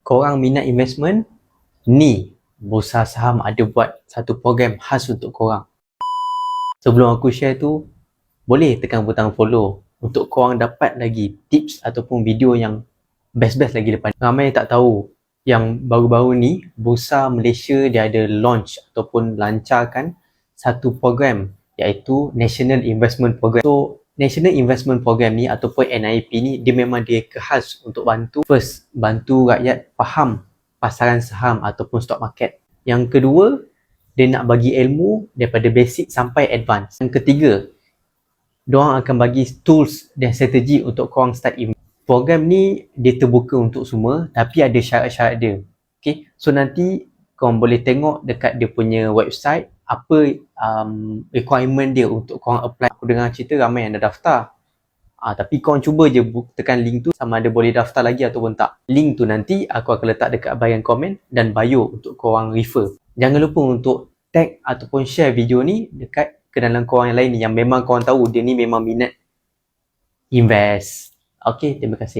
korang minat investment, ni Bursa Saham ada buat satu program khas untuk korang. Sebelum aku share tu, boleh tekan butang follow untuk korang dapat lagi tips ataupun video yang best-best lagi depan. Ramai yang tak tahu yang baru-baru ni Bursa Malaysia dia ada launch ataupun lancarkan satu program iaitu National Investment Program. So National Investment Program ni ataupun NIP ni dia memang dia khas untuk bantu rakyat faham pasaran saham ataupun stock market. Yang kedua, dia nak bagi ilmu daripada basic sampai advance. Yang ketiga, diorang akan bagi tools dan strategi untuk korang start invest. Program ni dia terbuka untuk semua tapi ada syarat-syarat dia. Okay? So nanti korang boleh tengok dekat dia punya website apa requirement dia untuk korang apply. Aku dengar cerita ramai yang dah daftar. Tapi korang cuba je tekan link tu sama ada boleh daftar lagi ataupun tak. Link tu nanti aku akan letak dekat bahagian komen dan bio untuk korang refer. Jangan lupa untuk tag ataupun share video ni dekat kenalan korang yang lain yang memang korang tahu dia ni memang minat invest. Okay, terima kasih.